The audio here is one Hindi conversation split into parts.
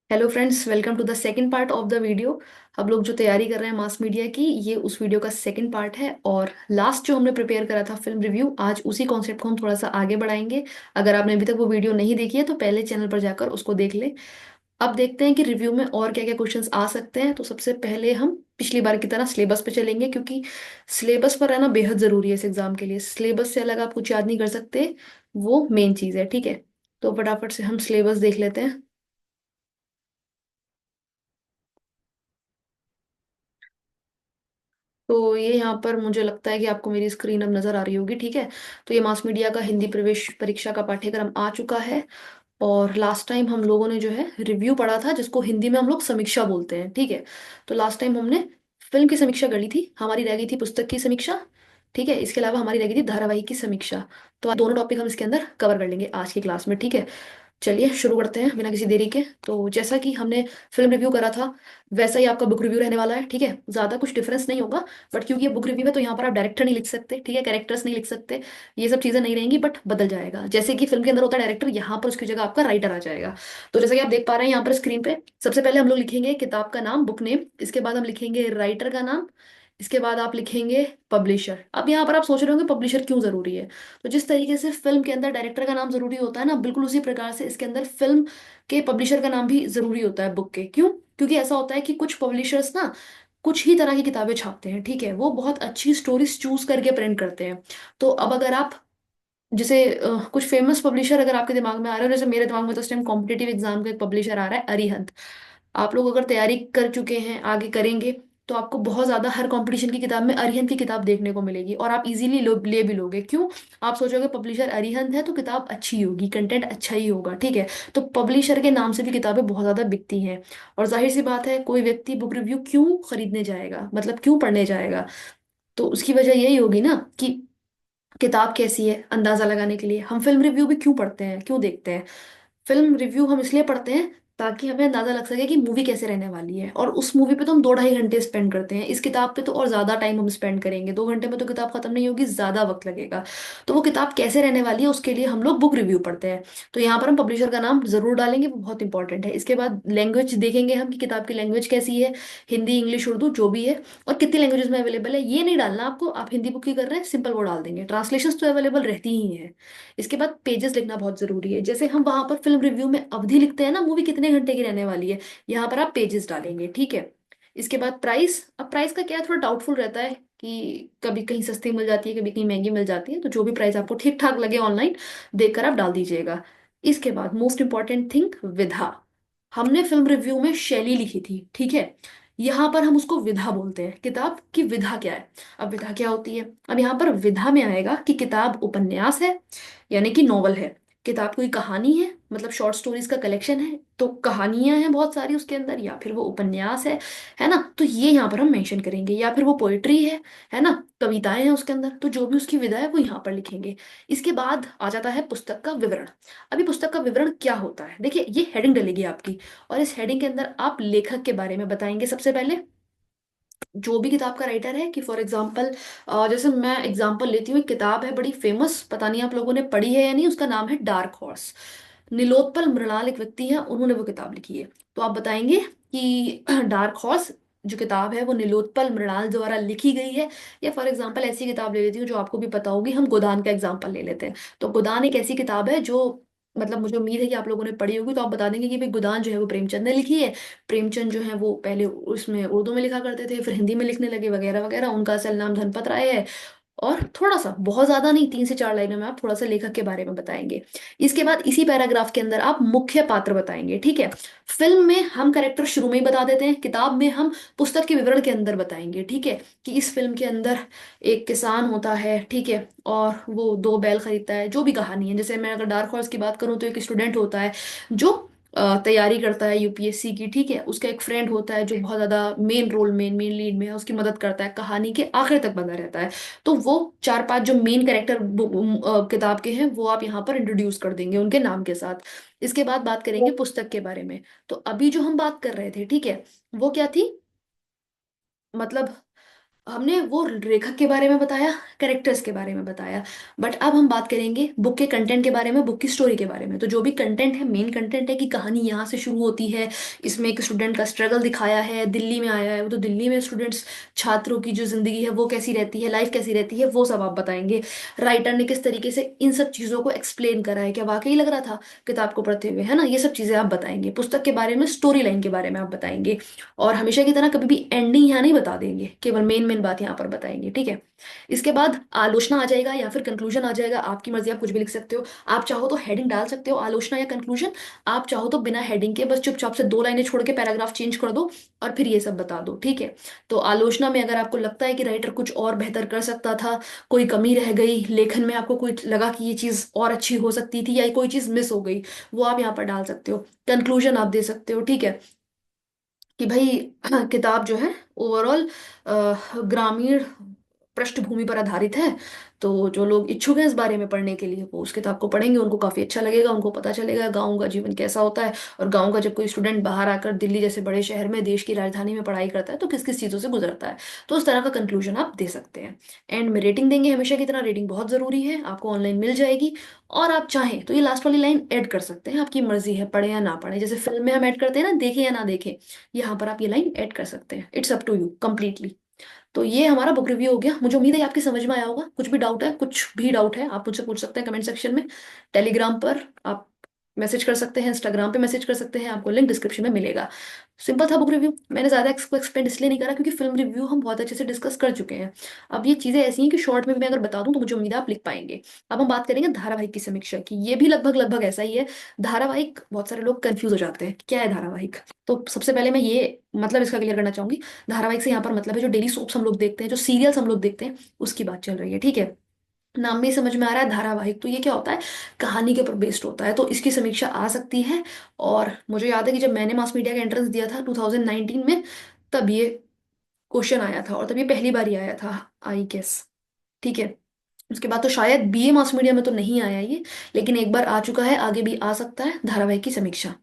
Hello friends, welcome to the second part of the video. हम लोग जो तैयारी कर रहे हैं मास मीडिया की, ये उस वीडियो का सेकंड पार्ट है। और लास्ट जो हमने प्रिपेयर करा था फिल्म रिव्यू, आज उसी कॉन्सेप्ट को हम थोड़ा सा आगे बढ़ाएंगे। अगर आपने अभी तक वो वीडियो नहीं देखी है तो पहले चैनल पर जाकर उसको देख ले। अब देखते हैं कि रिव्यू में और क्या क्या क्वेश्चंस आ सकते हैं। तो सबसे पहले हम पिछली बार की तरह सिलेबस पे चलेंगे, क्योंकि सिलेबस पर रहना बेहद जरूरी है इस एग्जाम के लिए। सिलेबस से अलग आप कुछ याद नहीं कर सकते, वो मेन चीज़ है। ठीक है, तो फटाफट से हम सिलेबस देख लेते हैं। तो ये यहाँ पर मुझे लगता है कि आपको मेरी स्क्रीन अब नजर आ रही होगी। ठीक है, तो ये मास मीडिया का हिंदी प्रवेश परीक्षा का पाठ्यक्रम आ चुका है। और लास्ट टाइम हम लोगों ने जो है रिव्यू पढ़ा था, जिसको हिंदी में हम लोग समीक्षा बोलते हैं। ठीक है, तो लास्ट टाइम हमने फिल्म की समीक्षा कर ली थी, हमारी रह गई थी पुस्तक की समीक्षा। ठीक है, इसके अलावा हमारी रह गई थी धारावाहिक की समीक्षा। तो आज दोनों टॉपिक हम इसके अंदर कवर कर लेंगे आज की क्लास में। ठीक है, चलिए शुरू करते हैं बिना किसी देरी के। तो जैसा कि हमने फिल्म रिव्यू करा था, वैसा ही आपका बुक रिव्यू रहने वाला है। ठीक है, ज्यादा कुछ डिफरेंस नहीं होगा। बट क्योंकि ये बुक रिव्यू है तो यहाँ पर आप डायरेक्टर नहीं लिख सकते, ठीक है, कैरेक्टर्स नहीं लिख सकते, ये सब चीजें नहीं रहेंगी। बट बदल जाएगा, जैसे कि फिल्म के अंदर होता है डायरेक्टर, यहाँ पर उसकी जगह आपका राइटर आ जाएगा। तो जैसा कि आप देख पा रहे हैं यहाँ पर स्क्रीन पे, सबसे पहले हम लोग लिखेंगे किताब का नाम, बुक नेम। इसके बाद हम लिखेंगे राइटर का नाम। इसके बाद आप लिखेंगे पब्लिशर। अब यहाँ पर आप सोच रहे होंगे पब्लिशर क्यों जरूरी है। तो जिस तरीके से फिल्म के अंदर डायरेक्टर का नाम जरूरी होता है ना, बिल्कुल उसी प्रकार से इसके अंदर फिल्म के पब्लिशर का नाम भी जरूरी होता है बुक के। क्यों? क्योंकि ऐसा होता है कि कुछ पब्लिशर्स ना कुछ ही तरह की किताबें छापते हैं। ठीक है, वो बहुत अच्छी स्टोरीज चूज करके प्रिंट करते हैं। तो अब अगर आप जैसे कुछ फेमस पब्लिशर अगर आपके दिमाग में आ रहे हो, जैसे मेरे दिमाग में तो इस टाइम कॉम्पिटेटिव एग्जाम का एक पब्लिशर आ रहा है, अरिहंत। आप लोग अगर तैयारी कर चुके हैं, आगे करेंगे, तो आपको बहुत ज्यादा हर कंपटीशन की किताब में अरिहंत की किताब देखने को मिलेगी, और आप इजीली ले भी लोगे। क्यों? आप सोचोगे पब्लिशर अरिहंत है तो किताब अच्छी होगी, कंटेंट अच्छा ही होगा। ठीक है, तो पब्लिशर के नाम से भी किताबें बहुत ज्यादा बिकती हैं। और जाहिर सी बात है, कोई व्यक्ति बुक रिव्यू क्यों खरीदने जाएगा, मतलब क्यों पढ़ने जाएगा? तो उसकी वजह यही होगी ना कि किताब कैसी है, अंदाजा लगाने के लिए। हम फिल्म रिव्यू भी क्यों पढ़ते हैं, क्यों देखते हैं? फिल्म रिव्यू हम इसलिए पढ़ते हैं ताकि हमें अंदाजा लग सके कि मूवी कैसे रहने वाली है। और उस मूवी पे तो हम 2-2.5 घंटे स्पेंड करते हैं, इस किताब पे तो और ज्यादा टाइम हम स्पेंड करेंगे। 2 घंटे में तो किताब खत्म नहीं होगी, ज्यादा वक्त लगेगा। तो वो किताब कैसे रहने वाली है उसके लिए हम लोग बुक रिव्यू पढ़ते हैं। तो यहाँ पर हम पब्लिशर का नाम जरूर डालेंगे, वो बहुत इंपॉर्टेंट है। इसके बाद लैंग्वेज देखेंगे हम कि किताब की लैंग्वेज कैसी है, हिंदी इंग्लिश उर्दू जो भी है, और कितनी लैंग्वेजेस में अवेलेबल है। ये नहीं डालना आपको, आप हिंदी बुक की कर रहे हैं सिंपल वो डाल देंगे, ट्रांसलेशन तो अवेलेबल रहती ही है। इसके बाद पेजेस लिखना बहुत जरूरी है। जैसे हम वहां पर फिल्म रिव्यू में अवधि लिखते हैं ना, मूवी कितने घंटे की रहने वाली है, यहाँ पर आप पेजेस डालेंगे। ठीक है, इसके बाद प्राइस। अब प्राइस का क्या है, थोड़ा डाउटफुल रहता है कि कभी कहीं सस्ती मिल जाती है, कभी कहीं महंगी मिल जाती है। तो जो भी प्राइस आपको ठीक ठाक लगे ऑनलाइन देखकर आप डाल दीजिएगा। इसके बाद मोस्ट इंपॉर्टेंट थिंग, विधा। हमने फिल्म रिव्यू में शैली लिखी थी, ठीक है, यहाँ पर हम उसको विधा बोलते हैं। किताब की विधा क्या है? अब विधा क्या होती है? अब यहाँ पर विधा में आएगा कि किताब उपन्यास है, यानी कि नॉवल है। किताब कोई कहानी है, मतलब शॉर्ट स्टोरीज का कलेक्शन है, तो कहानियां हैं बहुत सारी उसके अंदर, या फिर वो उपन्यास है ना, तो ये यहाँ पर हम मेंशन करेंगे। या फिर वो पोएट्री है ना, कविताएं हैं उसके अंदर, तो जो भी उसकी विधा है वो यहाँ पर लिखेंगे। इसके बाद आ जाता है पुस्तक का विवरण। अभी पुस्तक का विवरण क्या होता है, देखिए ये हेडिंग डलेगी आपकी, और इस हेडिंग के अंदर आप लेखक के बारे में बताएंगे सबसे पहले। जो भी किताब का राइटर है, कि फॉर एग्जाम्पल जैसे मैं एग्जाम्पल लेती हूँ, एक किताब है बड़ी फेमस, पता नहीं आप लोगों ने पढ़ी है या नहीं, उसका नाम है डार्क हॉर्स। नीलोत्पल मृणाल एक व्यक्ति है, उन्होंने वो किताब लिखी है। तो आप बताएंगे कि डार्क हॉर्स जो किताब है वो नीलोत्पल मृणाल द्वारा लिखी गई है। या फॉर एग्जाम्पल ऐसी किताब ले लेती हूँ जो आपको भी पता होगी, हम गोदान का एग्जाम्पल ले लेते हैं। तो गोदान एक ऐसी किताब है जो, मतलब मुझे उम्मीद है कि आप लोगों ने पढ़ी होगी, तो आप बता देंगे कि भाई गोदान जो है वो प्रेमचंद ने लिखी है। प्रेमचंद जो है वो पहले उसमें उर्दू में लिखा करते थे, फिर हिंदी में लिखने लगे वगैरह वगैरह। उनका असल नाम धनपत राय है। और थोड़ा सा, बहुत ज्यादा नहीं, 3 से 4 लाइनों में आप थोड़ा सा लेखक के बारे में बताएंगे। इसके बाद इसी पैराग्राफ के अंदर आप मुख्य पात्र बताएंगे। ठीक है, फिल्म में हम कैरेक्टर शुरू में ही बता देते हैं, किताब में हम पुस्तक के विवरण के अंदर बताएंगे। ठीक है, कि इस फिल्म के अंदर एक किसान होता है, ठीक है, और वो 2 बैल खरीदता है, जो भी कहानी है। जैसे मैं अगर डार्क हॉर्स की बात करूं तो एक स्टूडेंट होता है जो तैयारी करता है यूपीएससी की। ठीक है, उसका एक फ्रेंड होता है जो बहुत ज्यादा मेन रोल में, मेन लीड में है, उसकी मदद करता है, कहानी के आखिर तक बना रहता है। तो वो 4-5 जो मेन कैरेक्टर किताब के हैं वो आप यहाँ पर इंट्रोड्यूस कर देंगे उनके नाम के साथ। इसके बाद बात करेंगे पुस्तक के बारे में। तो अभी जो हम बात कर रहे थे, ठीक है, वो क्या थी, मतलब हमने वो लेखक के बारे में बताया, कैरेक्टर्स के बारे में बताया, बट अब हम बात करेंगे बुक के कंटेंट के बारे में, बुक की स्टोरी के बारे में। तो जो भी कंटेंट है, मेन कंटेंट है कि कहानी यहाँ से शुरू होती है। इसमें एक स्टूडेंट का स्ट्रगल दिखाया है, दिल्ली में आया है वो, तो दिल्ली में स्टूडेंट्स, छात्रों की जो जिंदगी है वो कैसी रहती है, लाइफ कैसी रहती है, वो सब आप बताएंगे। राइटर ने किस तरीके से इन सब चीजों को एक्सप्लेन करा है, क्या वाकई लग रहा था किताब को पढ़ते हुए, है ना, ये सब चीजें आप बताएंगे। पुस्तक के बारे में, स्टोरी लाइन के बारे में आप बताएंगे। और हमेशा की तरह कभी भी एंडिंग यहाँ नहीं बता देंगे, केवल मेन मेन बात यहाँ पर बताएंगे, ठीक है। इसके बाद आलोचना आ जाएगा या फिर कंक्लूजन आ जाएगा, आपकी मर्जी, आप कुछ भी लिख सकते हो। आप चाहो तो हेडिंग डाल सकते हो, आलोचना या कंक्लूजन। आप चाहो तो बिना हेडिंग के बस चुपचाप से दो लाइनें छोड़ के पैराग्राफ चेंज कर दो और फिर ये सब बता दो, ठीक है। तो आलोचना में अगर आपको लगता है कि राइटर कुछ और बेहतर कर सकता था, कोई कमी रह गई लेखन में, आपको कोई लगा कि ये चीज और अच्छी हो सकती थी या कोई चीज मिस हो गई, वो आप यहाँ पर डाल सकते हो। कंक्लूजन आप दे सकते हो, ठीक है, कि भाई किताब जो है ओवरऑल ग्रामीण पृष्ठभूमि पर आधारित है। तो जो लोग इच्छुक हैं इस बारे में पढ़ने के लिए, वो उस किताब को पढ़ेंगे, उनको काफी अच्छा लगेगा, उनको पता चलेगा गांव का जीवन कैसा होता है। और गांव का जब कोई स्टूडेंट बाहर आकर दिल्ली जैसे बड़े शहर में, देश की राजधानी में पढ़ाई करता है, तो किस किस चीजों से गुजरता है। तो उस तरह का कंक्लूजन आप दे सकते हैं। एंड में रेटिंग देंगे, हमेशा की तरह रेटिंग बहुत जरूरी है, आपको ऑनलाइन मिल जाएगी। और आप चाहें तो ये लास्ट वाली लाइन ऐड कर सकते हैं, आपकी मर्जी है, पढ़े या ना पढ़े, जैसे फिल्म में हम ऐड करते हैं ना, देखें या ना देखें, यहाँ पर आप ये लाइन ऐड कर सकते हैं। It's up to you completely. तो ये हमारा बुक रिव्यू हो गया। मुझे उम्मीद है आपके समझ में आया होगा। कुछ भी डाउट है, कुछ भी डाउट है, आप मुझसे पूछ सकते हैं कमेंट सेक्शन में, टेलीग्राम पर आप मैसेज कर सकते हैं, इंस्टाग्राम पे मैसेज कर सकते हैं, आपको लिंक डिस्क्रिप्शन में मिलेगा। सिंपल था बुक रिव्यू, मैंने ज्यादा इसको एक्सपेंड इसलिए नहीं करा क्योंकि फिल्म रिव्यू हम बहुत अच्छे से डिस्कस कर चुके हैं। अब ये चीजें ऐसी हैं कि शॉर्ट में भी मैं अगर बता दूं तो मुझे उम्मीद है आप लिख पाएंगे। अब हम बात करेंगे धारावाहिक की समीक्षा की, ये भी लगभग लगभग ऐसा ही है। धारावाहिक, बहुत सारे लोग कंफ्यूज हो जाते हैं कि क्या है धारावाहिक। तो सबसे पहले मैं ये मतलब इसका क्लियर करना चाहूंगी। धारावाहिक से यहाँ पर मतलब है जो डेली सोप्स हम लोग देखते हैं, जो सीरियल्स हम लोग देखते हैं, उसकी बात चल रही है, ठीक है। नाम में ही समझ में आ रहा है धारावाहिक, तो ये क्या होता है, कहानी के ऊपर बेस्ड होता है, तो इसकी समीक्षा आ सकती है। और मुझे याद है कि जब मैंने मास मीडिया का एंट्रेंस दिया था 2019 में, तब ये क्वेश्चन आया था, और तब ये पहली बार ही आया था, आई गेस, ठीक है। उसके बाद तो शायद बीए मास मीडिया में तो नहीं आया ये, लेकिन एक बार आ चुका है, आगे भी आ सकता है, धारावाहिक की समीक्षा।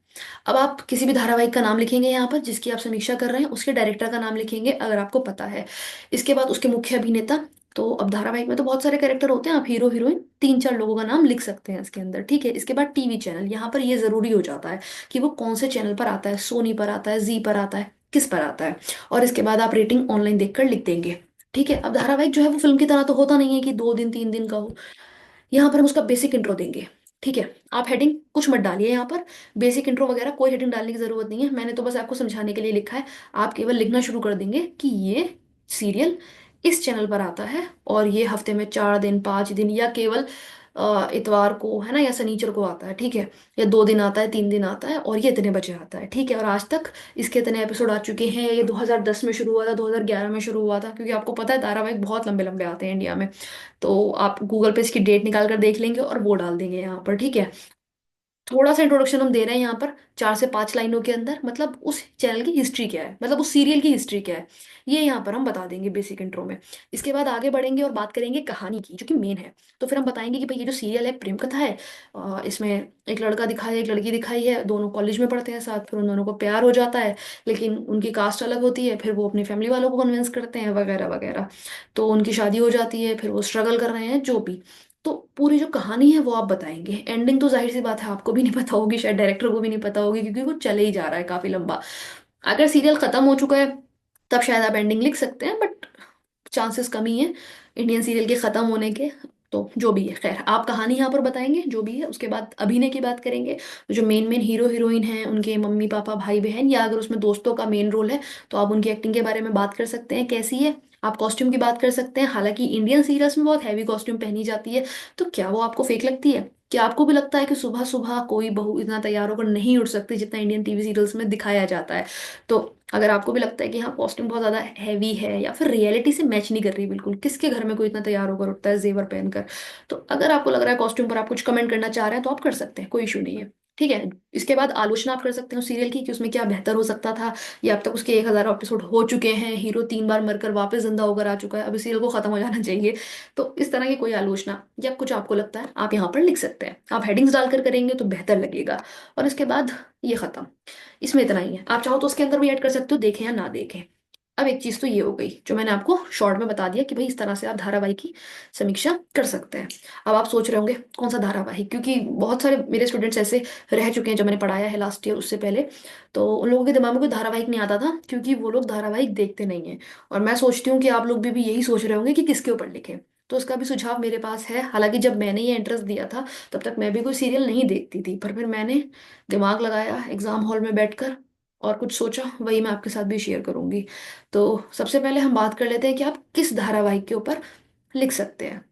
अब आप किसी भी धारावाहिक का नाम लिखेंगे यहाँ पर जिसकी आप समीक्षा कर रहे हैं, उसके डायरेक्टर का नाम लिखेंगे अगर आपको पता है। इसके बाद उसके मुख्य अभिनेता। तो अब धारावाहिक में तो बहुत सारे कैरेक्टर होते हैं, आप हीरो हीरोइन तीन चार लोगों का नाम लिख सकते हैं इसके अंदर, ठीक है। इसके बाद टीवी चैनल, यहाँ पर ये जरूरी हो जाता है कि वो कौन से चैनल पर आता है, सोनी पर आता है, जी पर आता है, किस पर आता है। और इसके बाद आप रेटिंग ऑनलाइन देखकर लिख देंगे, ठीक है। अब धारावाहिक जो है वो फिल्म की तरह तो होता नहीं है कि 2 दिन 3 दिन का हो। यहाँ पर हम उसका बेसिक इंट्रो देंगे, ठीक है। आप हेडिंग कुछ मत डालिए यहाँ पर, बेसिक इंट्रो वगैरह कोई हेडिंग डालने की जरूरत नहीं है, मैंने तो बस आपको समझाने के लिए लिखा है। आप केवल लिखना शुरू कर देंगे कि ये सीरियल इस चैनल पर आता है, और ये हफ्ते में 4 दिन 5 दिन या केवल इतवार को, है ना, या शनिचर को आता है, ठीक है। या 2 दिन आता है, 3 दिन आता है, और ये इतने बजे आता है, ठीक है। और आज तक इसके इतने एपिसोड आ चुके हैं, ये 2010 में शुरू हुआ था, 2011 में शुरू हुआ था, क्योंकि आपको पता है धारावाहिक बहुत लंबे लंबे आते हैं इंडिया में। तो आप गूगल पे इसकी डेट निकाल कर देख लेंगे और वो डाल देंगे यहाँ पर, ठीक है। थोड़ा सा इंट्रोडक्शन हम दे रहे हैं यहाँ पर, 4 से 5 लाइनों के अंदर, मतलब उस चैनल की हिस्ट्री क्या है, मतलब उस सीरियल की हिस्ट्री क्या है, ये यहाँ पर हम बता देंगे बेसिक इंट्रो में। इसके बाद आगे बढ़ेंगे और बात करेंगे कहानी की, जो कि मेन है। तो फिर हम बताएंगे कि भाई ये जो सीरियल है प्रेम कथा है, इसमें एक लड़का दिखाया है, एक लड़की दिखाई है, दोनों कॉलेज में पढ़ते हैं साथ, फिर उन दोनों को प्यार हो जाता है, लेकिन उनकी कास्ट अलग होती है, फिर वो अपनी फैमिली वालों को कन्विंस करते हैं वगैरह वगैरह। तो उनकी शादी हो जाती है, फिर वो स्ट्रगल कर रहे हैं जो भी। तो पूरी जो कहानी है वो आप बताएंगे। एंडिंग तो जाहिर सी बात है आपको भी नहीं पता होगी, शायद डायरेक्टर को भी नहीं पता होगी, क्योंकि वो चले ही जा रहा है काफी लंबा। अगर सीरियल खत्म हो चुका है तब शायद आप एंडिंग लिख सकते हैं, बट चांसेस कम ही है इंडियन सीरियल के खत्म होने के। तो जो भी है, खैर, आप कहानी यहाँ पर बताएंगे जो भी है। उसके बाद अभिनय की बात करेंगे, तो जो मेन मेन हीरो हीरोइन हैं, उनके मम्मी पापा भाई बहन, या अगर उसमें दोस्तों का मेन रोल है तो आप उनकी एक्टिंग के बारे में बात कर सकते हैं कैसी है। आप कॉस्ट्यूम की बात कर सकते हैं, हालांकि इंडियन सीरियल्स में बहुत हैवी कॉस्ट्यूम पहनी जाती है, तो क्या वो आपको फेक लगती है? क्या आपको भी लगता है कि सुबह सुबह कोई बहू इतना तैयार होकर नहीं उठ सकती जितना इंडियन टीवी सीरियल्स में दिखाया जाता है? तो अगर आपको भी लगता है कि हाँ कॉस्ट्यूम बहुत ज्यादा हैवी है या फिर रियलिटी से मैच नहीं कर रही बिल्कुल, किसके घर में कोई इतना तैयार होकर उठता है जेवर पहनकर, तो अगर आपको लग रहा है कॉस्ट्यूम पर आप कुछ कमेंट करना चाह रहे हैं तो आप कर सकते हैं, कोई इशू नहीं है, ठीक है। इसके बाद आलोचना आप कर सकते हो सीरियल की कि उसमें क्या बेहतर हो सकता था, या अब तक उसके 1000 एपिसोड हो चुके हैं, हीरो 3 बार मरकर वापस जिंदा होकर आ चुका है, अब इस सीरियल को खत्म हो जाना चाहिए। तो इस तरह की कोई आलोचना या कुछ आपको लगता है आप यहाँ पर लिख सकते हैं, आप हेडिंग्स डालकर करेंगे तो बेहतर लगेगा। और इसके बाद ये खत्म, इसमें इतना ही है। आप चाहो तो उसके अंदर भी ऐड कर सकते हो, देखें या ना देखें। अब एक चीज तो ये हो गई जो मैंने आपको शॉर्ट में बता दिया कि भाई इस तरह से आप धारावाहिक की समीक्षा कर सकते हैं। अब आप सोच रहे होंगे कौन सा धारावाहिक, क्योंकि बहुत सारे मेरे स्टूडेंट्स ऐसे रह चुके हैं जब मैंने पढ़ाया है लास्ट ईयर उससे पहले। तो उन लोगों के दिमाग में कोई धारावाहिक नहीं आता था क्योंकि वो लोग धारावाहिक देखते नहीं है। और मैं सोचती हूँ कि आप लोग भी यही सोच रहे होंगे कि किसके ऊपर लिखें। तो उसका भी सुझाव मेरे पास है। हालांकि जब मैंने ये इंटरेस्ट दिया था तब तक मैं भी कोई सीरियल नहीं देखती थी, पर फिर मैंने दिमाग लगाया एग्जाम हॉल में बैठकर और कुछ सोचा, वही मैं आपके साथ भी शेयर करूंगी। तो सबसे पहले हम बात कर लेते हैं कि आप किस धारावाहिक के ऊपर लिख सकते हैं।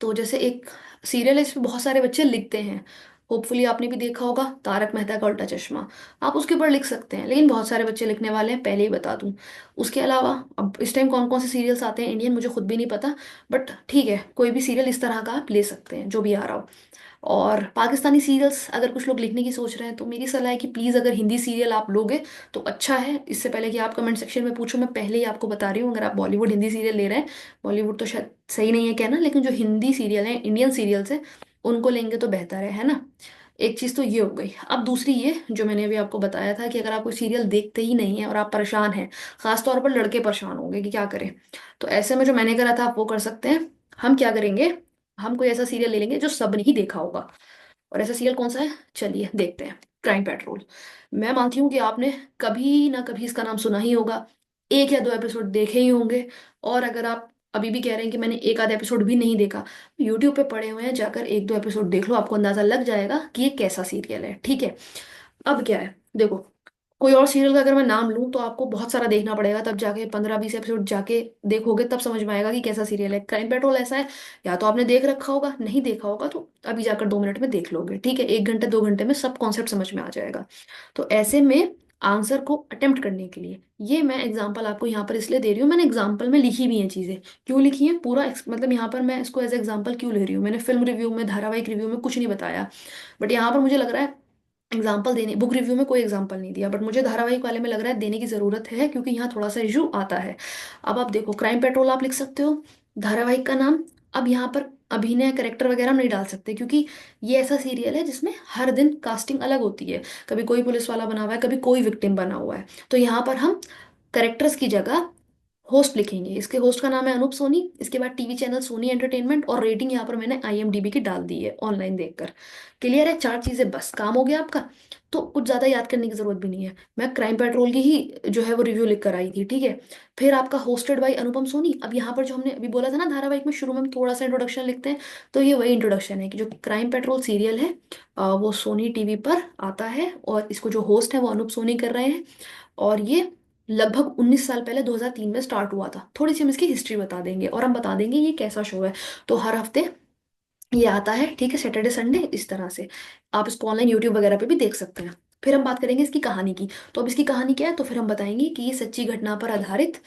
तो जैसे एक सीरियल है इसमें बहुत सारे बच्चे लिखते हैं, होपफुली आपने भी देखा होगा, तारक मेहता का उल्टा चश्मा। आप उसके ऊपर लिख सकते हैं, लेकिन बहुत सारे बच्चे लिखने वाले हैं, पहले ही बता दूं। उसके अलावा अब इस टाइम कौन कौन से सीरियल्स आते हैं इंडियन, मुझे खुद भी नहीं पता। बट ठीक है, कोई भी सीरियल इस तरह का आप ले सकते हैं जो भी आ रहा हो। और पाकिस्तानी सीरियल्स अगर कुछ लोग लिखने की सोच रहे हैं तो मेरी सलाह है कि प्लीज़ अगर हिंदी सीरियल आप लोगे तो अच्छा है। इससे पहले कि आप कमेंट सेक्शन में पूछो, मैं पहले ही आपको बता रही हूँ, अगर आप बॉलीवुड हिंदी सीरियल ले रहे हैं, बॉलीवुड तो शायद सही नहीं है कहना, लेकिन जो हिंदी सीरियल हैं, इंडियन सीरियल्स हैं, उनको लेंगे तो बेहतर है ना। एक चीज़ तो ये हो गई। अब दूसरी ये जो मैंने अभी आपको बताया था कि अगर आप कोई सीरियल देखते ही नहीं है और आप परेशान हैं, खासतौर पर लड़के परेशान होंगे कि क्या करें, तो ऐसे में जो मैंने करा था आप वो कर सकते हैं। हम क्या करेंगे, हम कोई ऐसा सीरियल ले लेंगे जो सबने ही देखा होगा। और ऐसा सीरियल कौन सा है, चलिए देखते हैं, क्राइम पेट्रोल। मैं मानती हूँ कि आपने कभी ना कभी इसका नाम सुना ही होगा, एक या दो एपिसोड देखे ही होंगे। और अगर आप अभी भी कह रहे हैं कि मैंने एक आधा एपिसोड भी नहीं देखा, यूट्यूब पे पड़े हुए हैं, जाकर एक दो एपिसोड देख लो, आपको अंदाजा लग जाएगा कि ये कैसा सीरियल है, ठीक है। अब क्या है देखो, कोई और सीरियल का अगर मैं नाम लूं तो आपको बहुत सारा देखना पड़ेगा, तब जाके 15-20 एपिसोड जाके देखोगे तब समझ में आएगा कि कैसा सीरियल है। क्राइम पेट्रोल ऐसा है, या तो आपने देख रखा होगा, नहीं देखा होगा तो अभी जाकर 2 मिनट में देख लोगे, ठीक है, 1 घंटे 2 घंटे में सब कॉन्सेप्ट समझ में आ जाएगा। तो ऐसे में आंसर को अटेम्प्ट करने के लिए, ये मैं एग्जाम्पल आपको यहाँ पर इसलिए दे रही हूँ, मैंने एग्जाम्पल में लिखी भी हैं चीज़ें। क्यों लिखी है पूरा मतलब यहाँ पर मैं इसको एज एग्जाम्पल क्यों ले रही हूँ, मैंने फिल्म रिव्यू में धारावाहिक रिव्यू में कुछ नहीं बताया, बट यहाँ पर मुझे लग रहा है एग्जाम्पल देने, बुक रिव्यू में कोई एग्जाम्पल नहीं दिया, बट मुझे धारावाहिक वाले में लग रहा है देने की जरूरत है क्योंकि यहाँ थोड़ा सा इशू आता है। अब आप देखो, क्राइम पेट्रोल आप लिख सकते हो, धारावाहिक का नाम। अब यहाँ पर अभिनय करेक्टर वगैरह हम नहीं डाल सकते क्योंकि ये ऐसा सीरियल है जिसमें हर दिन कास्टिंग अलग होती है, कभी कोई पुलिस वाला बना हुआ है, कभी कोई विक्टिम बना हुआ है। तो यहाँ पर हम करेक्टर्स की जगह होस्ट लिखेंगे। इसके होस्ट का नाम है अनूप सोनी, इसके बाद टीवी चैनल सोनी एंटरटेनमेंट, और रेटिंग यहाँ पर मैंने आईएमडीबी की डाल दी है ऑनलाइन देखकर। क्लियर है, 4 चीजें बस, काम हो गया आपका। तो कुछ ज्यादा याद करने की जरूरत भी नहीं है, मैं क्राइम पेट्रोल की ही जो है वो रिव्यू लिख कर आई थी, ठीक है। फिर आपका होस्टेड बाय अनुपम सोनी। अब यहाँ पर जो हमने अभी बोला था ना धारावाहिक में शुरू में हम थोड़ा सा इंट्रोडक्शन लिखते हैं, तो ये वही इंट्रोडक्शन है कि जो क्राइम पेट्रोल सीरियल है वो सोनी टीवी पर आता है और इसको जो होस्ट है वो अनूप सोनी कर रहे हैं। और ये लगभग 19 साल पहले 2003 में स्टार्ट हुआ था। थोड़ी सी हम इसकी हिस्ट्री बता देंगे और हम बता देंगे ये कैसा शो है। तो हर हफ्ते ये आता है, ठीक है, सैटरडे संडे इस तरह से। आप इसको ऑनलाइन यूट्यूब वगैरह पे भी देख सकते हैं। फिर हम बात करेंगे इसकी कहानी की। तो अब इसकी कहानी क्या है, तो फिर हम बताएंगे कि ये सच्ची घटना पर आधारित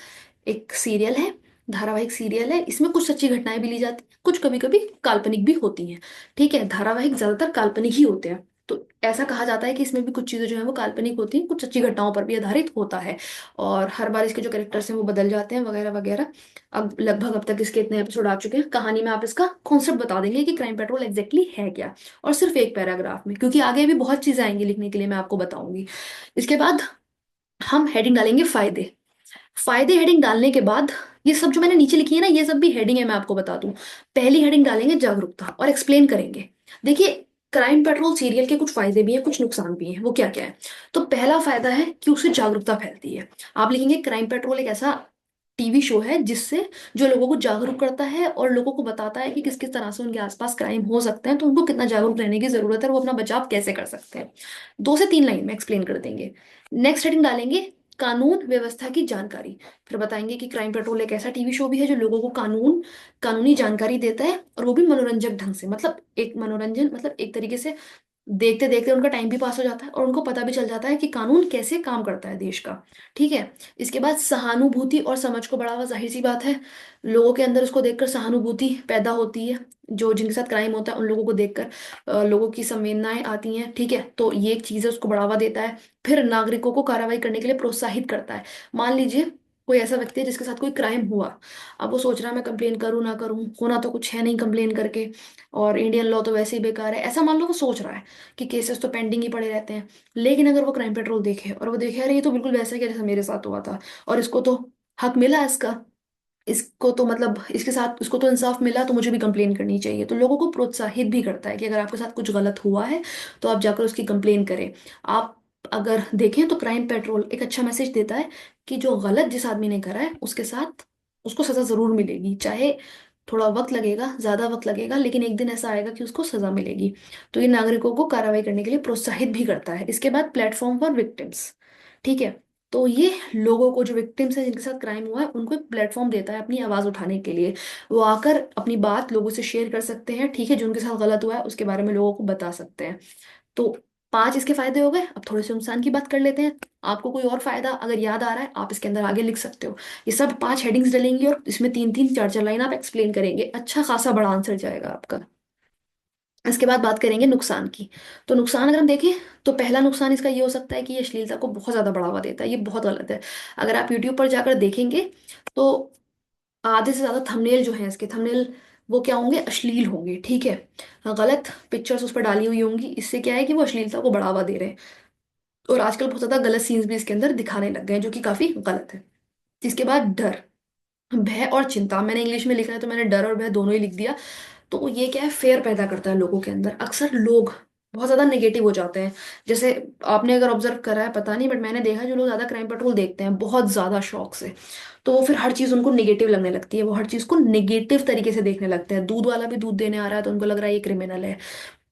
एक सीरियल है, धारावाहिक सीरियल है। इसमें कुछ सच्ची घटनाएं भी ली जाती हैं, कुछ कभी कभी काल्पनिक भी होती हैं, ठीक है। धारावाहिक ज्यादातर काल्पनिक ही होते हैं, तो ऐसा कहा जाता है कि इसमें भी कुछ चीजें जो है वो काल्पनिक होती हैं, कुछ सच्ची घटनाओं पर भी आधारित होता है। और हर बार इसके जो कैरेक्टर्स हैं वो बदल जाते हैं वगैरह वगैरह। अब तक इसके इतने एपिसोड आ चुके हैं, कहानी में आप इसका कॉन्सेप्ट बता देंगे कि क्राइम पेट्रोल एग्जैक्टली है क्या, और सिर्फ एक पैराग्राफ में, क्योंकि आगे भी बहुत चीजें आएंगी लिखने के लिए, मैं आपको बताऊंगी। इसके बाद हम हेडिंग डालेंगे फायदे। फायदे हेडिंग डालने के बाद ये सब जो मैंने नीचे लिखी है ना, ये सब भी हेडिंग है, मैं आपको बता दूं। पहली हेडिंग डालेंगे जागरूकता और एक्सप्लेन करेंगे। देखिए, क्राइम पेट्रोल सीरियल के कुछ फायदे भी हैं, कुछ नुकसान भी हैं, वो क्या क्या है। तो पहला फायदा है कि उससे जागरूकता फैलती है। आप लिखेंगे क्राइम पेट्रोल एक ऐसा टीवी शो है जिससे जो लोगों को जागरूक करता है और लोगों को बताता है कि किस किस तरह से उनके आसपास क्राइम हो सकते हैं, तो उनको कितना जागरूक रहने की जरूरत है और वो अपना बचाव कैसे कर सकते हैं। 2 से 3 लाइन में एक्सप्लेन कर देंगे। नेक्स्ट हेडिंग डालेंगे कानून व्यवस्था की जानकारी। फिर बताएंगे कि क्राइम पेट्रोल एक ऐसा टीवी शो भी है जो लोगों को कानूनी जानकारी देता है, और वो भी मनोरंजक ढंग से, मतलब एक मनोरंजन, मतलब एक तरीके से देखते देखते उनका टाइम भी पास हो जाता है और उनको पता भी चल जाता है कि कानून कैसे काम करता है देश का, ठीक है। इसके बाद सहानुभूति और समझ को बढ़ावा, जाहिर सी बात है, लोगों के अंदर उसको देखकर सहानुभूति पैदा होती है, जो जिनके साथ क्राइम होता है उन लोगों को देखकर लोगों की संवेदनाएं आती हैं, ठीक है, तो ये एक चीज़ है, उसको बढ़ावा देता है। फिर नागरिकों को कार्रवाई करने के लिए प्रोत्साहित करता है। मान लीजिए कोई ऐसा व्यक्ति है जिसके साथ कोई क्राइम हुआ, अब वो सोच रहा है मैं कंप्लेन करूँ ना करूँ, होना तो कुछ है नहीं कंप्लेन करके, और इंडियन लॉ तो वैसे ही बेकार है, ऐसा मान लो वो सोच रहा है कि केसेस तो पेंडिंग ही पड़े रहते हैं। लेकिन अगर वो क्राइम पेट्रोल देखे और वो देखे अरे ये तो बिल्कुल वैसा ही है जैसा मेरे साथ हुआ था, और इसको तो हक मिला इसका, इसको तो मतलब इसके साथ इसको तो इंसाफ मिला, तो मुझे भी कंप्लेन करनी चाहिए। तो लोगों को प्रोत्साहित भी करता है कि अगर आपके साथ कुछ गलत हुआ है तो आप जाकर उसकी कंप्लेन करें। आप अगर देखें तो क्राइम पेट्रोल एक अच्छा मैसेज देता है कि जो गलत जिस आदमी ने करा है उसके साथ उसको सजा जरूर मिलेगी, चाहे थोड़ा वक्त लगेगा, ज्यादा वक्त लगेगा, लेकिन एक दिन ऐसा आएगा कि उसको सजा मिलेगी। तो ये नागरिकों को कार्रवाई करने के लिए प्रोत्साहित भी करता है। इसके बाद प्लेटफॉर्म फॉर विक्टिम्स, ठीक है। तो ये लोगों को, जो विक्टिम्स हैं जिनके साथ क्राइम हुआ है, उनको एक प्लेटफॉर्म देता है अपनी आवाज उठाने के लिए। वो आकर अपनी बात लोगों से शेयर कर सकते हैं, ठीक है, जो उनके साथ गलत हुआ है उसके बारे में लोगों को बता सकते हैं। तो 5 इसके फायदे हो गए। अब थोड़े से नुकसान की बात कर लेते हैं। आपको कोई और फायदा अगर याद आ रहा है आप इसके अंदर आगे लिख सकते हो। ये सब 5 हेडिंग्स डलेंगी और इसमें 3 3 4 4 लाइन आप एक्सप्लेन करेंगे, अच्छा खासा बड़ा आंसर जाएगा आपका। इसके बाद बात करेंगे नुकसान की। तो नुकसान अगर हम देखें तो पहला नुकसान इसका ये हो सकता है कि ये अश्लीलता को बहुत ज्यादा बढ़ावा देता है। ये बहुत गलत है। अगर आप यूट्यूब पर जाकर देखेंगे तो आधे से ज्यादा थंबनेल जो है इसके, थंबनेल वो क्या होंगे, अश्लील होंगे, ठीक है। गलत पिक्चर्स उस पर डाली हुई होंगी। इससे क्या है कि वो अश्लीलता को बढ़ावा दे रहे हैं। और आजकल बहुत ज्यादा गलत सीन्स भी इसके अंदर दिखाने लग गए हैं, जो कि काफी गलत है। इसके बाद डर, भय और चिंता, मैंने इंग्लिश में लिखा है तो मैंने डर और भय दोनों ही लिख दिया। तो ये क्या है, फेयर पैदा करता है लोगों के अंदर। अक्सर लोग बहुत ज्यादा नेगेटिव हो जाते हैं। जैसे आपने अगर ऑब्जर्व करा है पता नहीं, बट मैंने देखा है जो लोग ज्यादा क्राइम पेट्रोल देखते हैं बहुत ज्यादा शौक से, तो वो फिर हर चीज उनको नेगेटिव लगने लगती है। वो हर चीज को नेगेटिव तरीके से देखने लगते हैं। दूध वाला भी दूध देने आ रहा है तो उनको लग रहा है ये क्रिमिनल है।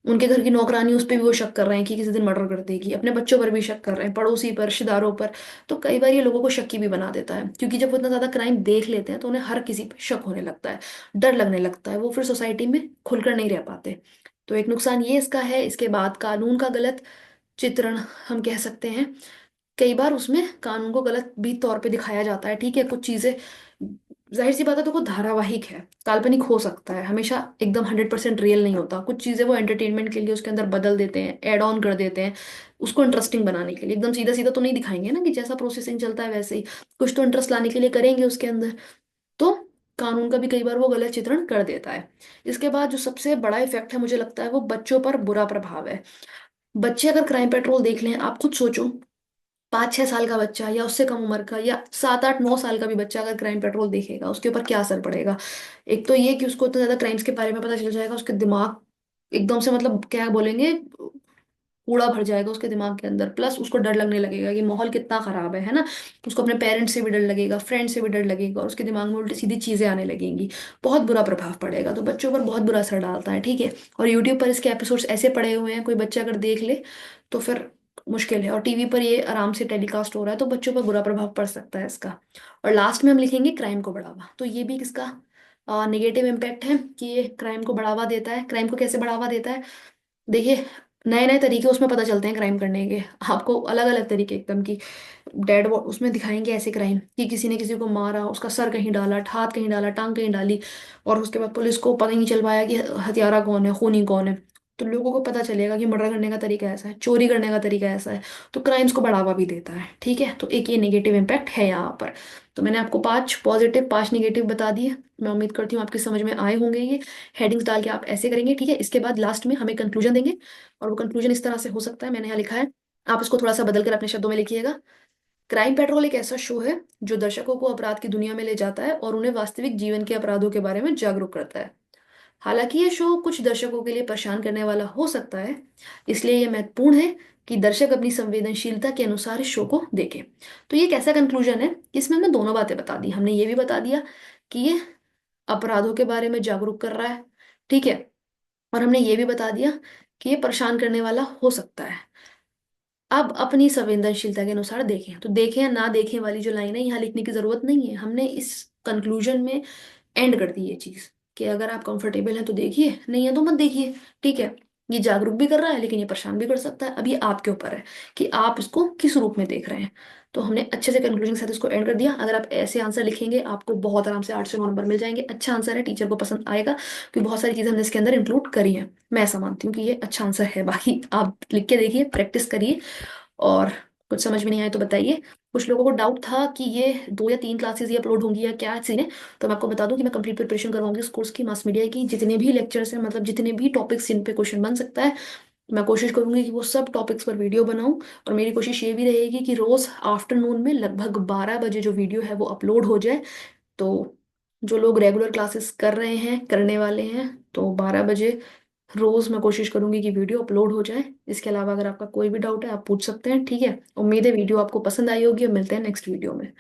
उनके घर की नौकरानी, उस पर भी वो शक कर रहे हैं कि किसी दिन मर्डर कर देगी। अपने बच्चों पर भी शक कर रहे हैं, पड़ोसी पर, रिश्तेदारों पर। तो कई बार ये लोगों को शक भी बना देता है, क्योंकि जब वो इतना ज्यादा क्राइम देख लेते हैं तो उन्हें हर किसी पर शक होने लगता है, डर लगने लगता है। वो फिर सोसाइटी में खुलकर नहीं रह पाते। तो एक नुकसान ये इसका है। इसके बाद कानून का गलत चित्रण हम कह सकते हैं। कई बार उसमें कानून को गलत भी तौर पे दिखाया जाता है, ठीक है। कुछ चीजें, जाहिर सी बात है, तो वो धारावाहिक है, काल्पनिक हो सकता है, हमेशा एकदम 100% रियल नहीं होता। कुछ चीजें वो एंटरटेनमेंट के लिए उसके अंदर बदल देते हैं, एड ऑन कर देते हैं, उसको इंटरेस्टिंग बनाने के लिए। एकदम सीधा सीधा तो नहीं दिखाएंगे ना कि जैसा प्रोसेसिंग चलता है वैसे ही, कुछ तो इंटरेस्ट लाने के लिए करेंगे उसके अंदर। तो कानून का भी कई बार वो गलत चित्रण कर देता है। इसके बाद जो सबसे बड़ा इफेक्ट है मुझे लगता है वो बच्चों पर बुरा प्रभाव है। बच्चे अगर क्राइम पेट्रोल देख लें, आप खुद सोचो, 5 6 साल का बच्चा या उससे कम उम्र का या 7 8 9 साल का भी बच्चा अगर क्राइम पेट्रोल देखेगा उसके ऊपर क्या असर पड़ेगा। एक तो ये कि उसको इतना ज्यादा क्राइम्स के बारे में पता चल जाएगा, उसके दिमाग एकदम से, मतलब क्या बोलेंगे, कूड़ा भर जाएगा उसके दिमाग के अंदर। प्लस उसको डर लगने लगेगा कि माहौल कितना खराब है ना। उसको अपने पेरेंट्स से भी डर लगेगा, फ्रेंड से भी डर लगेगा, और उसके दिमाग में उल्टी सीधी चीजें आने लगेंगी। बहुत बुरा प्रभाव पड़ेगा, तो बच्चों पर बहुत बुरा असर डालता है, ठीक है। और यूट्यूब पर इसके एपिसोड्स ऐसे पड़े हुए हैं, कोई बच्चा अगर देख ले तो फिर मुश्किल है। और टीवी पर ये आराम से टेलीकास्ट हो रहा है, तो बच्चों पर बुरा प्रभाव पड़ सकता है इसका। और लास्ट में हम लिखेंगे क्राइम को बढ़ावा। तो ये भी किसका निगेटिव इम्पैक्ट है कि ये क्राइम को बढ़ावा देता है। क्राइम को कैसे बढ़ावा देता है, देखिए, नए नए तरीके उसमें पता चलते हैं क्राइम करने के आपको, अलग अलग तरीके एकदम की। डेड उसमें दिखाएंगे ऐसे क्राइम कि किसी ने किसी को मारा, उसका सर कहीं डाला, हाथ कहीं डाला, टांग कहीं डाली, और उसके बाद पुलिस को पता ही नहीं चल पाया कि हत्यारा कौन है, खूनी कौन है। तो लोगों को पता चलेगा कि मर्डर करने का तरीका ऐसा है, चोरी करने का तरीका ऐसा है। तो क्राइम्स को बढ़ावा भी देता है, ठीक है। तो एक ये नेगेटिव इम्पैक्ट है यहाँ पर। तो मैंने आपको 5 पॉजिटिव 5 नेगेटिव बता दिए। मैं उम्मीद करती हूँ आपकी समझ में आए होंगे ये। हेडिंग्स डाल के आप ऐसे करेंगे, ठीक है। इसके बाद लास्ट में हमें कंक्लूजन देंगे, और वो कंक्लूजन इस तरह से हो सकता है, मैंने यहाँ लिखा है, आप इसको थोड़ा सा बदल कर अपने शब्दों में लिखिएगा। क्राइम पेट्रोल एक ऐसा शो है जो दर्शकों को अपराध की दुनिया में ले जाता है और उन्हें वास्तविक जीवन के अपराधों के बारे में जागरूक करता है। हालांकि ये शो कुछ दर्शकों के लिए परेशान करने वाला हो सकता है, इसलिए ये महत्वपूर्ण है कि दर्शक अपनी संवेदनशीलता के अनुसार इस शो को देखें। तो ये एक ऐसा कंक्लूजन है कि इसमें हमने दोनों बातें बता दी। हमने ये भी बता दिया कि ये अपराधों के बारे में जागरूक कर रहा है, ठीक है। और हमने ये भी बता दिया कि ये परेशान करने वाला हो सकता है। अब अपनी संवेदनशीलता के अनुसार देखें। तो देखें या ना देखें वाली जो लाइन है यहाँ लिखने की जरूरत नहीं है। हमने इस कंक्लूजन में एंड कर दी ये चीज कि अगर आप कंफर्टेबल हैं तो देखिए, नहीं है तो मत देखिए, ठीक है। ये जागरूक भी कर रहा है लेकिन ये परेशान भी कर सकता है। अब ये आपके ऊपर है कि आप इसको किस रूप में देख रहे हैं। तो हमने अच्छे से कंक्लूजन के साथ इसको एंड कर दिया। अगर आप ऐसे आंसर लिखेंगे आपको बहुत आराम से 8 से 9 नंबर मिल जाएंगे। अच्छा आंसर है, टीचर को पसंद आएगा, क्योंकि बहुत सारी चीजें हमने इसके अंदर इंक्लूड करी हैं। मैं ऐसा मानती हूँ कि ये अच्छा आंसर है। बाकी आप लिख के देखिए, प्रैक्टिस करिए, और कुछ समझ में नहीं आए तो बताइए। कुछ लोगों को डाउट था कि ये 2 या 3 क्लासेस ही अपलोड होंगी या क्या सीन है। तो मैं आपको बता दूं कि मैं कंप्लीट प्रिपरेशन करवाऊंगी इस कोर्स की, मास मीडिया की। जितने भी लेक्चर्स हैं, मतलब जितने भी टॉपिक्स जिन पे क्वेश्चन बन सकता है, मैं कोशिश करूंगी कि वो सब टॉपिक्स पर वीडियो बनाऊं। और मेरी कोशिश ये भी रहेगी कि रोज आफ्टरनून में लगभग 12 बजे जो वीडियो है वो अपलोड हो जाए। तो जो लोग रेगुलर क्लासेस कर रहे हैं, करने वाले हैं, तो 12 बजे रोज मैं कोशिश करूंगी कि वीडियो अपलोड हो जाए। इसके अलावा अगर आपका कोई भी डाउट है आप पूछ सकते हैं, ठीक है। उम्मीद है वीडियो आपको पसंद आई होगी, और मिलते हैं नेक्स्ट वीडियो में।